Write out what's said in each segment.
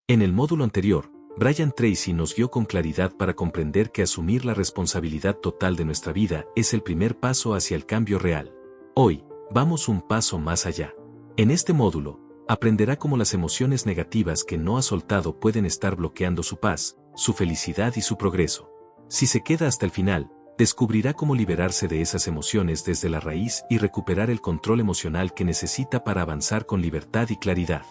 En el módulo anterior, Brian Tracy nos guió con claridad para comprender que asumir la responsabilidad total de nuestra vida es el primer paso hacia el cambio real. Hoy, vamos un paso más allá. En este módulo, aprenderá cómo las emociones negativas que no ha soltado pueden estar bloqueando su paz, su felicidad y su progreso. Si se queda hasta el final, descubrirá cómo liberarse de esas emociones desde la raíz y recuperar el control emocional que necesita para avanzar con libertad y claridad.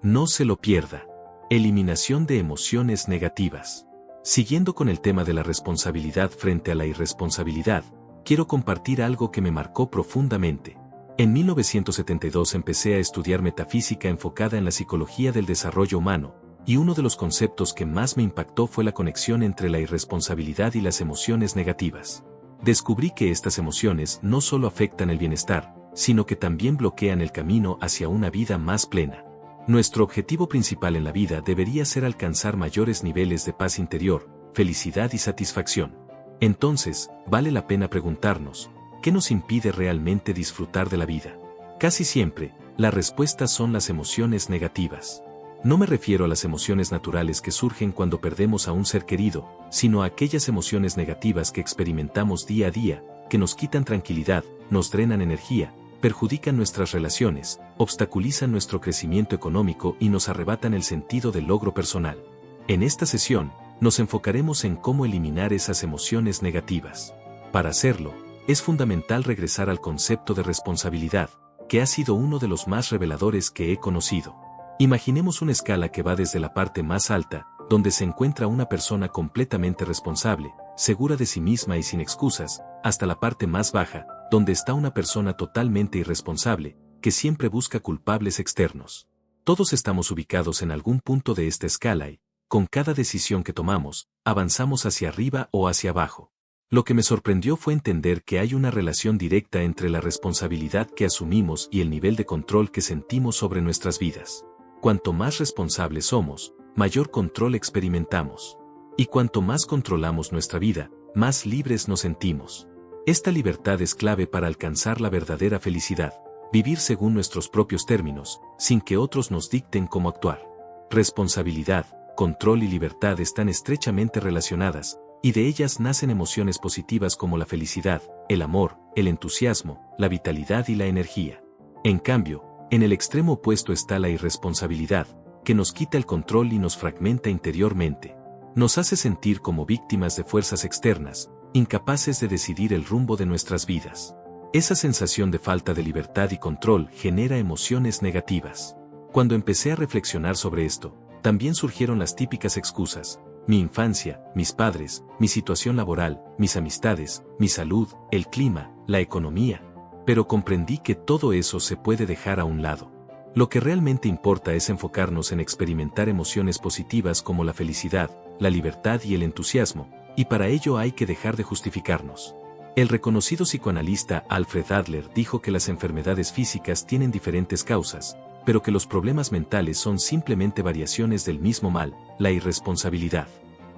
No se lo pierda. Eliminación de emociones negativas. Siguiendo con el tema de la responsabilidad frente a la irresponsabilidad, quiero compartir algo que me marcó profundamente. En 1972 empecé a estudiar metafísica enfocada en la psicología del desarrollo humano, y uno de los conceptos que más me impactó fue la conexión entre la irresponsabilidad y las emociones negativas. Descubrí que estas emociones no solo afectan el bienestar, sino que también bloquean el camino hacia una vida más plena. Nuestro objetivo principal en la vida debería ser alcanzar mayores niveles de paz interior, felicidad y satisfacción. Entonces, vale la pena preguntarnos, ¿qué nos impide realmente disfrutar de la vida? Casi siempre, la respuesta son las emociones negativas. No me refiero a las emociones naturales que surgen cuando perdemos a un ser querido, sino a aquellas emociones negativas que experimentamos día a día, que nos quitan tranquilidad, nos drenan energía, perjudican nuestras relaciones, obstaculizan nuestro crecimiento económico y nos arrebatan el sentido del logro personal. En esta sesión, nos enfocaremos en cómo eliminar esas emociones negativas. Para hacerlo, es fundamental regresar al concepto de responsabilidad, que ha sido uno de los más reveladores que he conocido. Imaginemos una escala que va desde la parte más alta, donde se encuentra una persona completamente responsable, segura de sí misma y sin excusas, hasta la parte más baja, donde está una persona totalmente irresponsable, que siempre busca culpables externos. Todos estamos ubicados en algún punto de esta escala y, con cada decisión que tomamos, avanzamos hacia arriba o hacia abajo. Lo que me sorprendió fue entender que hay una relación directa entre la responsabilidad que asumimos y el nivel de control que sentimos sobre nuestras vidas. Cuanto más responsables somos, mayor control experimentamos. Y cuanto más controlamos nuestra vida, más libres nos sentimos. Esta libertad es clave para alcanzar la verdadera felicidad, vivir según nuestros propios términos, sin que otros nos dicten cómo actuar. Responsabilidad, control y libertad están estrechamente relacionadas, y de ellas nacen emociones positivas como la felicidad, el amor, el entusiasmo, la vitalidad y la energía. En cambio, en el extremo opuesto está la irresponsabilidad, que nos quita el control y nos fragmenta interiormente. Nos hace sentir como víctimas de fuerzas externas, incapaces de decidir el rumbo de nuestras vidas. Esa sensación de falta de libertad y control genera emociones negativas. Cuando empecé a reflexionar sobre esto, también surgieron las típicas excusas: mi infancia, mis padres, mi situación laboral, mis amistades, mi salud, el clima, la economía. Pero comprendí que todo eso se puede dejar a un lado. Lo que realmente importa es enfocarnos en experimentar emociones positivas como la felicidad, la libertad y el entusiasmo, y para ello hay que dejar de justificarnos. El reconocido psicoanalista Alfred Adler dijo que las enfermedades físicas tienen diferentes causas, pero que los problemas mentales son simplemente variaciones del mismo mal, la irresponsabilidad.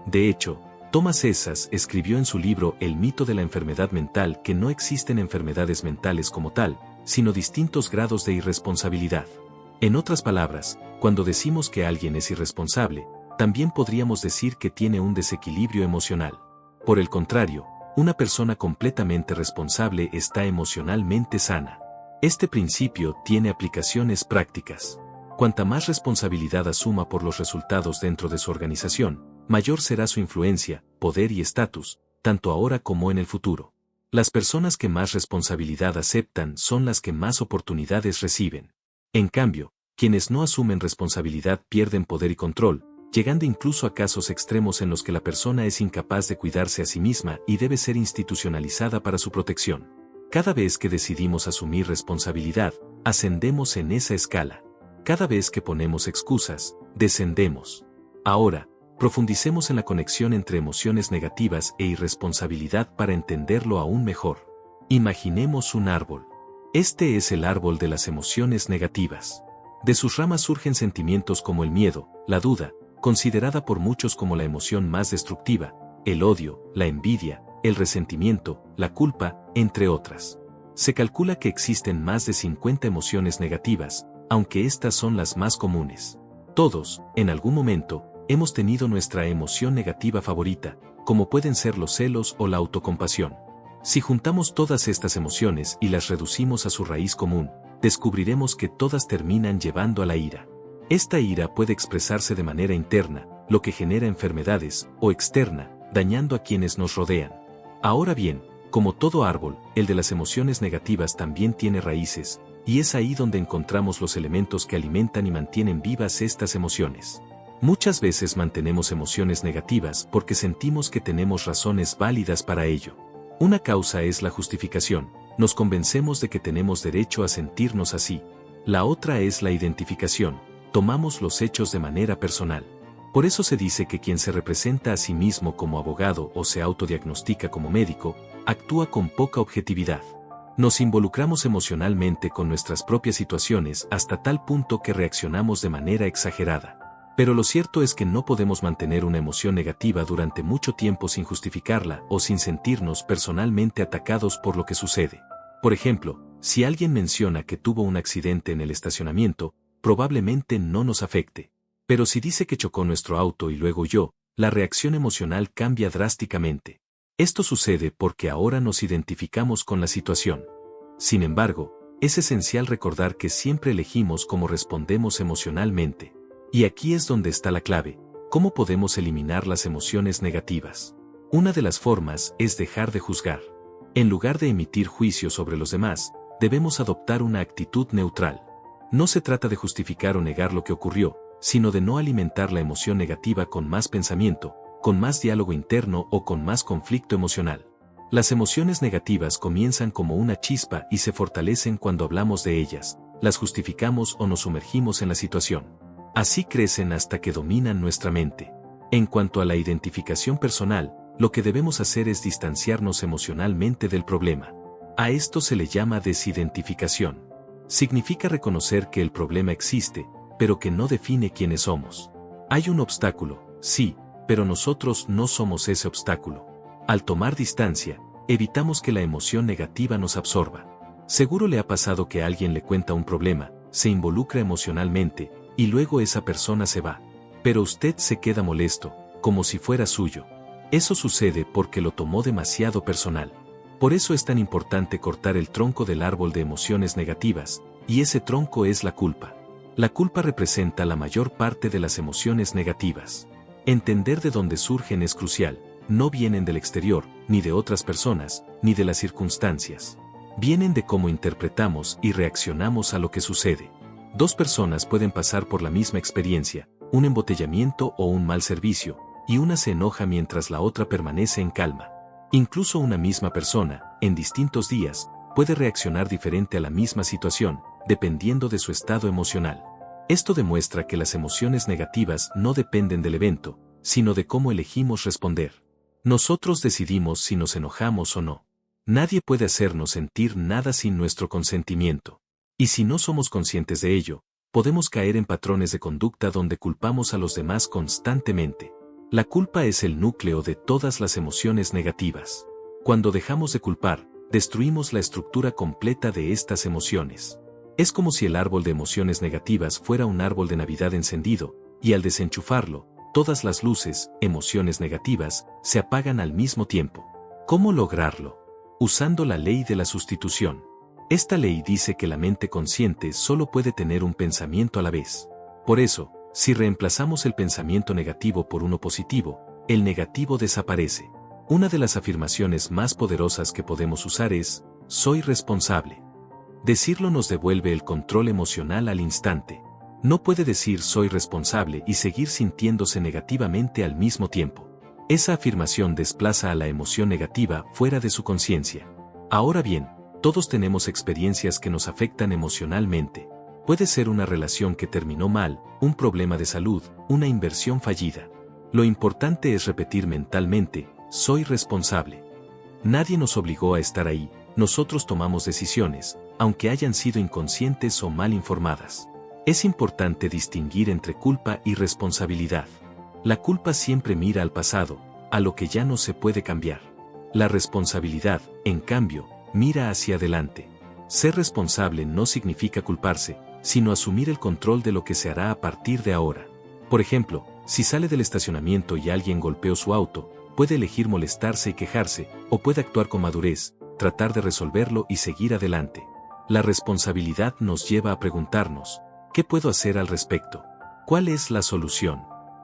De hecho, Thomas Sessas escribió en su libro El mito de la enfermedad mental que no existen enfermedades mentales como tal, sino distintos grados de irresponsabilidad. En otras palabras, cuando decimos que alguien es irresponsable, también podríamos decir que tiene un desequilibrio emocional. Por el contrario, una persona completamente responsable está emocionalmente sana. Este principio tiene aplicaciones prácticas. Cuanta más responsabilidad asuma por los resultados dentro de su organización, mayor será su influencia, poder y estatus, tanto ahora como en el futuro. Las personas que más responsabilidad aceptan son las que más oportunidades reciben. En cambio, quienes no asumen responsabilidad pierden poder y control, llegando incluso a casos extremos en los que la persona es incapaz de cuidarse a sí misma y debe ser institucionalizada para su protección. Cada vez que decidimos asumir responsabilidad, ascendemos en esa escala. Cada vez que ponemos excusas, descendemos. Ahora, profundicemos en la conexión entre emociones negativas e irresponsabilidad para entenderlo aún mejor. Imaginemos un árbol. Este es el árbol de las emociones negativas. De sus ramas surgen sentimientos como el miedo, la duda, considerada por muchos como la emoción más destructiva, el odio, la envidia, el resentimiento, la culpa, entre otras. Se calcula que existen más de 50 emociones negativas, aunque estas son las más comunes. Todos, en algún momento, hemos tenido nuestra emoción negativa favorita, como pueden ser los celos o la autocompasión. Si juntamos todas estas emociones y las reducimos a su raíz común, descubriremos que todas terminan llevando a la ira. Esta ira puede expresarse de manera interna, lo que genera enfermedades, o externa, dañando a quienes nos rodean. Ahora bien, como todo árbol, el de las emociones negativas también tiene raíces, y es ahí donde encontramos los elementos que alimentan y mantienen vivas estas emociones. Muchas veces mantenemos emociones negativas porque sentimos que tenemos razones válidas para ello. Una causa es la justificación, nos convencemos de que tenemos derecho a sentirnos así. La otra es la identificación, tomamos los hechos de manera personal. Por eso se dice que quien se representa a sí mismo como abogado o se autodiagnostica como médico, actúa con poca objetividad. Nos involucramos emocionalmente con nuestras propias situaciones hasta tal punto que reaccionamos de manera exagerada. Pero lo cierto es que no podemos mantener una emoción negativa durante mucho tiempo sin justificarla o sin sentirnos personalmente atacados por lo que sucede. Por ejemplo, si alguien menciona que tuvo un accidente en el estacionamiento, probablemente no nos afecte. Pero si dice que chocó nuestro auto y luego huyó, la reacción emocional cambia drásticamente. Esto sucede porque ahora nos identificamos con la situación. Sin embargo, es esencial recordar que siempre elegimos cómo respondemos emocionalmente. Y aquí es donde está la clave, ¿cómo podemos eliminar las emociones negativas? Una de las formas es dejar de juzgar. En lugar de emitir juicios sobre los demás, debemos adoptar una actitud neutral. No se trata de justificar o negar lo que ocurrió, sino de no alimentar la emoción negativa con más pensamiento, con más diálogo interno o con más conflicto emocional. Las emociones negativas comienzan como una chispa y se fortalecen cuando hablamos de ellas, las justificamos o nos sumergimos en la situación. Así crecen hasta que dominan nuestra mente. En cuanto a la identificación personal, lo que debemos hacer es distanciarnos emocionalmente del problema. A esto se le llama desidentificación. Significa reconocer que el problema existe, pero que no define quiénes somos. Hay un obstáculo, sí, pero nosotros no somos ese obstáculo. Al tomar distancia, evitamos que la emoción negativa nos absorba. Seguro le ha pasado que alguien le cuenta un problema, se involucra emocionalmente, y luego esa persona se va. Pero usted se queda molesto, como si fuera suyo. Eso sucede porque lo tomó demasiado personal. Por eso es tan importante cortar el tronco del árbol de emociones negativas, y ese tronco es la culpa. La culpa representa la mayor parte de las emociones negativas. Entender de dónde surgen es crucial, no vienen del exterior, ni de otras personas, ni de las circunstancias. Vienen de cómo interpretamos y reaccionamos a lo que sucede. Dos personas pueden pasar por la misma experiencia, un embotellamiento o un mal servicio, y una se enoja mientras la otra permanece en calma. Incluso una misma persona, en distintos días, puede reaccionar diferente a la misma situación, dependiendo de su estado emocional. Esto demuestra que las emociones negativas no dependen del evento, sino de cómo elegimos responder. Nosotros decidimos si nos enojamos o no. Nadie puede hacernos sentir nada sin nuestro consentimiento. Y si no somos conscientes de ello, podemos caer en patrones de conducta donde culpamos a los demás constantemente. La culpa es el núcleo de todas las emociones negativas. Cuando dejamos de culpar, destruimos la estructura completa de estas emociones. Es como si el árbol de emociones negativas fuera un árbol de Navidad encendido, y al desenchufarlo, todas las luces, emociones negativas, se apagan al mismo tiempo. ¿Cómo lograrlo? Usando la ley de la sustitución. Esta ley dice que la mente consciente solo puede tener un pensamiento a la vez. Por eso, si reemplazamos el pensamiento negativo por uno positivo, el negativo desaparece. Una de las afirmaciones más poderosas que podemos usar es, soy responsable. Decirlo nos devuelve el control emocional al instante. No puede decir soy responsable y seguir sintiéndose negativamente al mismo tiempo. Esa afirmación desplaza a la emoción negativa fuera de su conciencia. Ahora bien, todos tenemos experiencias que nos afectan emocionalmente. Puede ser una relación que terminó mal, un problema de salud, una inversión fallida. Lo importante es repetir mentalmente, soy responsable. Nadie nos obligó a estar ahí, nosotros tomamos decisiones, aunque hayan sido inconscientes o mal informadas. Es importante distinguir entre culpa y responsabilidad. La culpa siempre mira al pasado, a lo que ya no se puede cambiar. La responsabilidad, en cambio, mira hacia adelante. Ser responsable no significa culparse, sino asumir el control de lo que se hará a partir de ahora. Por ejemplo, si sale del estacionamiento y alguien golpeó su auto, puede elegir molestarse y quejarse, o puede actuar con madurez, tratar de resolverlo y seguir adelante. La responsabilidad nos lleva a preguntarnos, ¿qué puedo hacer al respecto? ¿Cuál es la solución?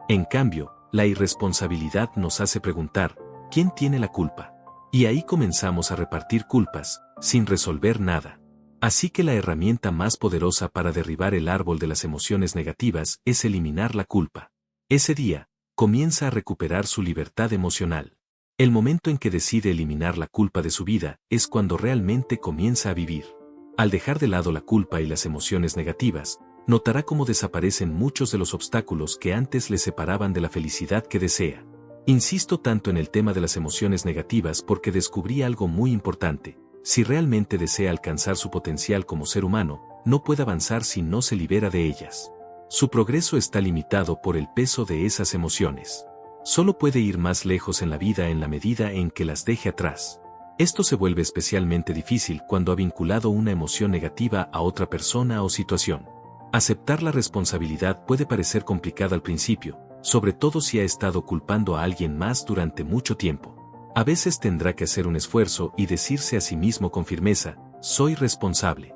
En cambio, la irresponsabilidad nos hace preguntar, ¿quién tiene la culpa? Y ahí comenzamos a repartir culpas, sin resolver nada. Así que la herramienta más poderosa para derribar el árbol de las emociones negativas es eliminar la culpa. Ese día, comienza a recuperar su libertad emocional. El momento en que decide eliminar la culpa de su vida es cuando realmente comienza a vivir. Al dejar de lado la culpa y las emociones negativas, notará cómo desaparecen muchos de los obstáculos que antes le separaban de la felicidad que desea. Insisto tanto en el tema de las emociones negativas porque descubrí algo muy importante. Si realmente desea alcanzar su potencial como ser humano, no puede avanzar si no se libera de ellas. Su progreso está limitado por el peso de esas emociones. Solo puede ir más lejos en la vida en la medida en que las deje atrás. Esto se vuelve especialmente difícil cuando ha vinculado una emoción negativa a otra persona o situación. Aceptar la responsabilidad puede parecer complicada al principio, sobre todo si ha estado culpando a alguien más durante mucho tiempo. A veces tendrá que hacer un esfuerzo y decirse a sí mismo con firmeza, soy responsable.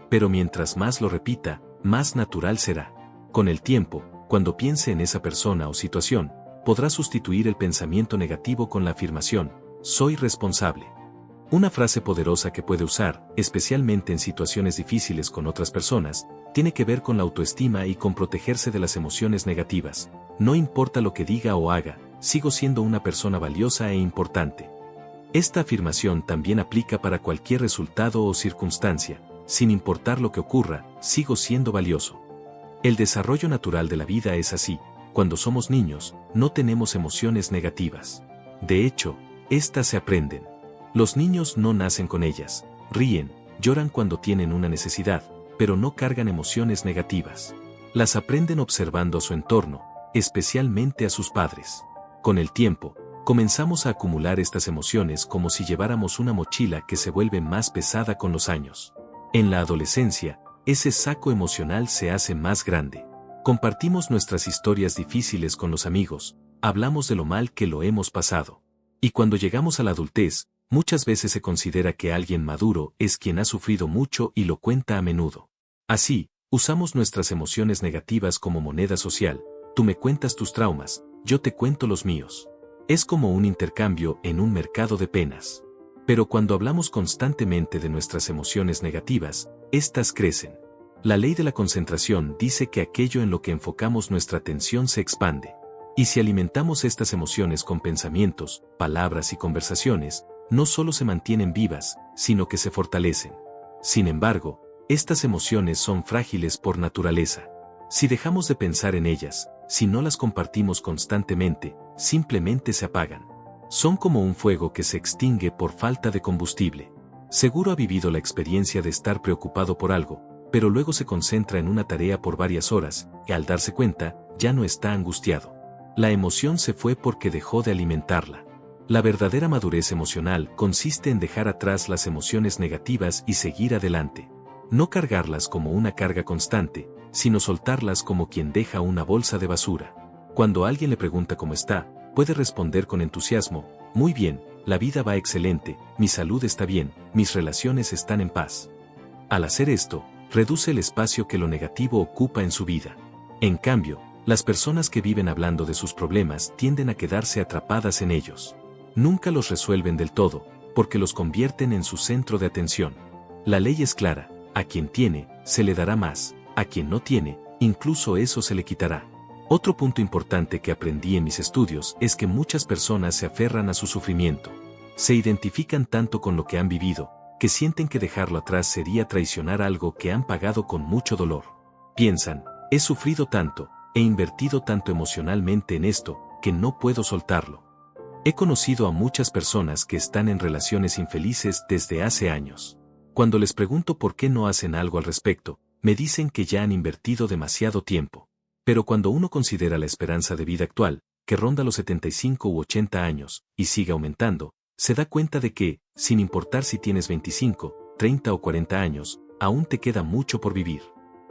Pero mientras más lo repita, más natural será. Con el tiempo, cuando piense en esa persona o situación, podrá sustituir el pensamiento negativo con la afirmación, soy responsable. Una frase poderosa que puede usar, especialmente en situaciones difíciles con otras personas, tiene que ver con la autoestima y con protegerse de las emociones negativas. No importa lo que diga o haga, sigo siendo una persona valiosa e importante. Esta afirmación también aplica para cualquier resultado o circunstancia. Sin importar lo que ocurra, sigo siendo valioso. El desarrollo natural de la vida es así. Cuando somos niños, no tenemos emociones negativas. De hecho, estas se aprenden. Los niños no nacen con ellas, ríen, lloran cuando tienen una necesidad, pero no cargan emociones negativas. Las aprenden observando a su entorno, especialmente a sus padres. Con el tiempo, comenzamos a acumular estas emociones como si lleváramos una mochila que se vuelve más pesada con los años. En la adolescencia, ese saco emocional se hace más grande. Compartimos nuestras historias difíciles con los amigos, hablamos de lo mal que lo hemos pasado. Y cuando llegamos a la adultez, muchas veces se considera que alguien maduro es quien ha sufrido mucho y lo cuenta a menudo. Así, usamos nuestras emociones negativas como moneda social. Tú me cuentas tus traumas, yo te cuento los míos. Es como un intercambio en un mercado de penas. Pero cuando hablamos constantemente de nuestras emociones negativas, éstas crecen. La ley de la concentración dice que aquello en lo que enfocamos nuestra atención se expande. Y si alimentamos estas emociones con pensamientos, palabras y conversaciones, no solo se mantienen vivas, sino que se fortalecen. Sin embargo, estas emociones son frágiles por naturaleza. Si dejamos de pensar en ellas, si no las compartimos constantemente, simplemente se apagan. Son como un fuego que se extingue por falta de combustible. Seguro ha vivido la experiencia de estar preocupado por algo, pero luego se concentra en una tarea por varias horas, y al darse cuenta, ya no está angustiado. La emoción se fue porque dejó de alimentarla. La verdadera madurez emocional consiste en dejar atrás las emociones negativas y seguir adelante. No cargarlas como una carga constante, sino soltarlas como quien deja una bolsa de basura. Cuando alguien le pregunta cómo está, puede responder con entusiasmo, muy bien, la vida va excelente, mi salud está bien, mis relaciones están en paz. Al hacer esto, reduce el espacio que lo negativo ocupa en su vida. En cambio, las personas que viven hablando de sus problemas tienden a quedarse atrapadas en ellos. Nunca los resuelven del todo, porque los convierten en su centro de atención. La ley es clara, a quien tiene, se le dará más, a quien no tiene, incluso eso se le quitará. Otro punto importante que aprendí en mis estudios es que muchas personas se aferran a su sufrimiento. Se identifican tanto con lo que han vivido, que sienten que dejarlo atrás sería traicionar algo que han pagado con mucho dolor. Piensan, he sufrido tanto, he invertido tanto emocionalmente en esto, que no puedo soltarlo. He conocido a muchas personas que están en relaciones infelices desde hace años. Cuando les pregunto por qué no hacen algo al respecto, me dicen que ya han invertido demasiado tiempo. Pero cuando uno considera la esperanza de vida actual, que ronda los 75 u 80 años, y sigue aumentando, se da cuenta de que, sin importar si tienes 25, 30 o 40 años, aún te queda mucho por vivir.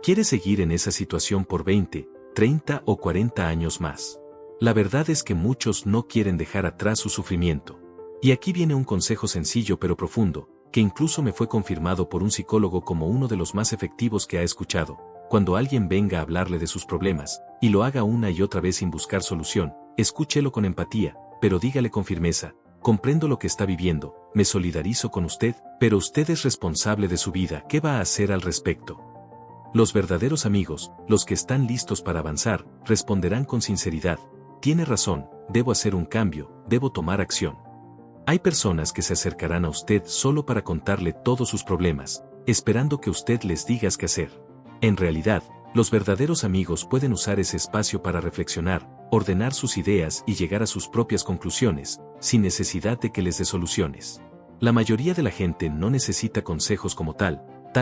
Quiere seguir en esa situación por 20, 30 o 40 años más. La verdad es que muchos no quieren dejar atrás su sufrimiento. Y aquí viene un consejo sencillo pero profundo, que incluso me fue confirmado por un psicólogo como uno de los más efectivos que ha escuchado. Cuando alguien venga a hablarle de sus problemas, y lo haga una y otra vez sin buscar solución, escúchelo con empatía, pero dígale con firmeza: comprendo lo que está viviendo, me solidarizo con usted, pero usted es responsable de su vida, ¿qué va a hacer al respecto? Los verdaderos amigos, los que están listos para avanzar, responderán con sinceridad: tiene razón, debo hacer un cambio, debo tomar acción. Hay personas que se acercarán a usted solo para contarle todos sus problemas, esperando que usted les diga qué hacer. En realidad, los verdaderos amigos pueden usar ese espacio para reflexionar, ordenar sus ideas y llegar a sus propias conclusiones, sin necesidad de que les dé soluciones. La mayoría de la gente no necesita consejos como tal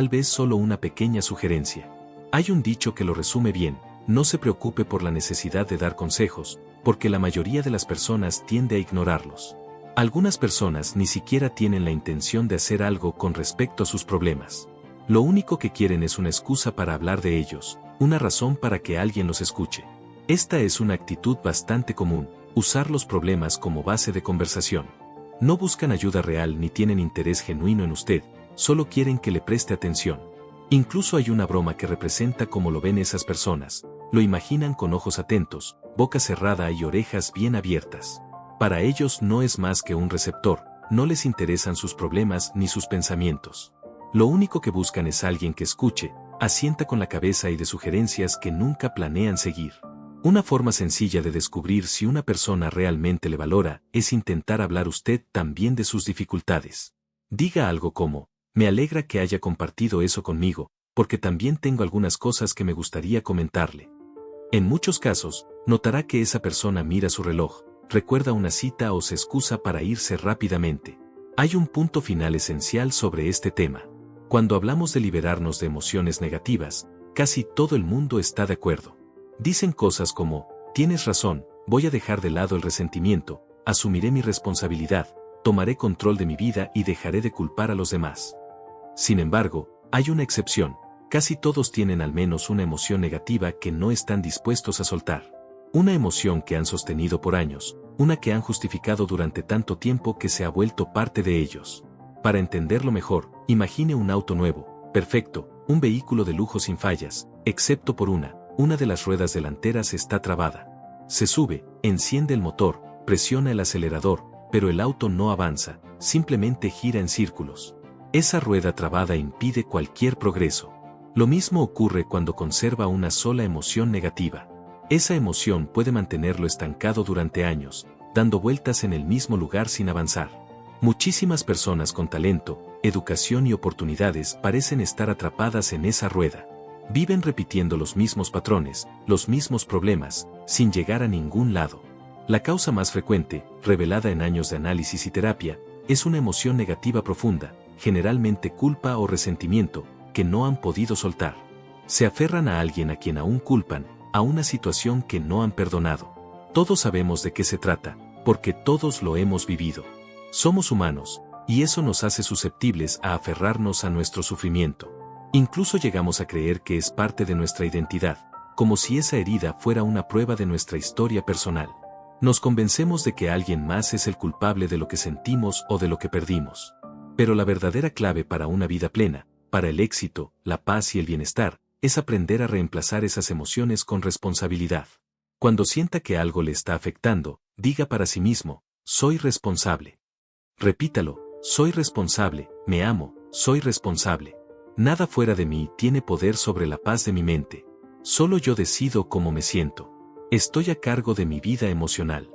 vez solo una pequeña sugerencia. Hay un dicho que lo resume bien: no se preocupe por la necesidad de dar consejos, porque la mayoría de las personas tiende a ignorarlos. Algunas personas ni siquiera tienen la intención de hacer algo con respecto a sus problemas. Lo único que quieren es una excusa para hablar de ellos, una razón para que alguien los escuche. Esta es una actitud bastante común: usar los problemas como base de conversación. No buscan ayuda real ni tienen interés genuino en usted, solo quieren que le preste atención. Incluso hay una broma que representa cómo lo ven esas personas: lo imaginan con ojos atentos, boca cerrada y orejas bien abiertas. Para ellos no es más que un receptor, no les interesan sus problemas ni sus pensamientos. Lo único que buscan es alguien que escuche, asienta con la cabeza y dé sugerencias que nunca planean seguir. Una forma sencilla de descubrir si una persona realmente le valora es intentar hablar usted también de sus dificultades. Diga algo como: me alegra que haya compartido eso conmigo, porque también tengo algunas cosas que me gustaría comentarle. En muchos casos, notará que esa persona mira su reloj, recuerda una cita o se excusa para irse rápidamente. Hay un punto final esencial sobre este tema. Cuando hablamos de liberarnos de emociones negativas, casi todo el mundo está de acuerdo. Dicen cosas como: tienes razón, voy a dejar de lado el resentimiento, asumiré mi responsabilidad, tomaré control de mi vida y dejaré de culpar a los demás. Sin embargo, hay una excepción: casi todos tienen al menos una emoción negativa que no están dispuestos a soltar. Una emoción que han sostenido por años, una que han justificado durante tanto tiempo que se ha vuelto parte de ellos. Para entenderlo mejor, imagine un auto nuevo, perfecto, un vehículo de lujo sin fallas, excepto por una de las ruedas delanteras está trabada. Se sube, enciende el motor, presiona el acelerador, pero el auto no avanza, simplemente gira en círculos. Esa rueda trabada impide cualquier progreso. Lo mismo ocurre cuando conserva una sola emoción negativa. Esa emoción puede mantenerlo estancado durante años, dando vueltas en el mismo lugar sin avanzar. Muchísimas personas con talento, educación y oportunidades parecen estar atrapadas en esa rueda. Viven repitiendo los mismos patrones, los mismos problemas, sin llegar a ningún lado. La causa más frecuente, revelada en años de análisis y terapia, es una emoción negativa profunda, generalmente culpa o resentimiento, que no han podido soltar. Se aferran a alguien a quien aún culpan, a una situación que no han perdonado. Todos sabemos de qué se trata, porque todos lo hemos vivido. Somos humanos, y eso nos hace susceptibles a aferrarnos a nuestro sufrimiento. Incluso llegamos a creer que es parte de nuestra identidad, como si esa herida fuera una prueba de nuestra historia personal. Nos convencemos de que alguien más es el culpable de lo que sentimos o de lo que perdimos. Pero la verdadera clave para una vida plena, para el éxito, la paz y el bienestar, es aprender a reemplazar esas emociones con responsabilidad. Cuando sienta que algo le está afectando, diga para sí mismo: soy responsable. Repítalo: soy responsable, me amo, soy responsable. Nada fuera de mí tiene poder sobre la paz de mi mente. Solo yo decido cómo me siento. Estoy a cargo de mi vida emocional.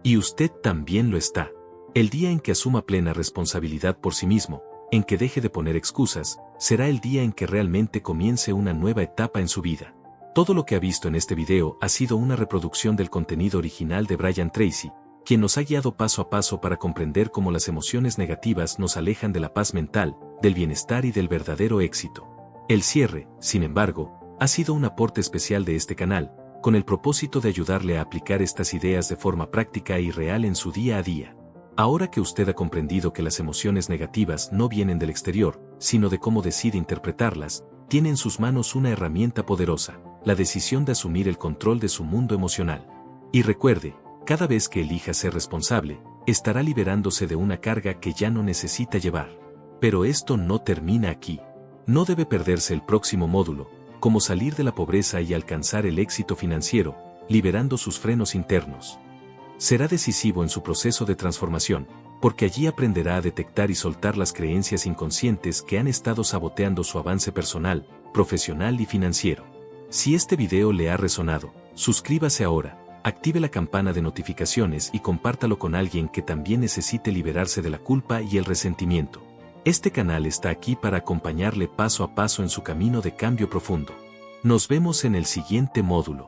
Y usted también lo está. El día en que asuma plena responsabilidad por sí mismo, en que deje de poner excusas, será el día en que realmente comience una nueva etapa en su vida. Todo lo que ha visto en este video ha sido una reproducción del contenido original de Brian Tracy, quien nos ha guiado paso a paso para comprender cómo las emociones negativas nos alejan de la paz mental, del bienestar y del verdadero éxito. El cierre, sin embargo, ha sido un aporte especial de este canal, con el propósito de ayudarle a aplicar estas ideas de forma práctica y real en su día a día. Ahora que usted ha comprendido que las emociones negativas no vienen del exterior, sino de cómo decide interpretarlas, tiene en sus manos una herramienta poderosa, la decisión de asumir el control de su mundo emocional. Y recuerde, cada vez que elija ser responsable, estará liberándose de una carga que ya no necesita llevar. Pero esto no termina aquí. No debe perderse el próximo módulo, cómo salir de la pobreza y alcanzar el éxito financiero, liberando sus frenos internos. Será decisivo en su proceso de transformación, porque allí aprenderá a detectar y soltar las creencias inconscientes que han estado saboteando su avance personal, profesional y financiero. Si este video le ha resonado, suscríbase ahora, active la campana de notificaciones y compártalo con alguien que también necesite liberarse de la culpa y el resentimiento. Este canal está aquí para acompañarle paso a paso en su camino de cambio profundo. Nos vemos en el siguiente módulo.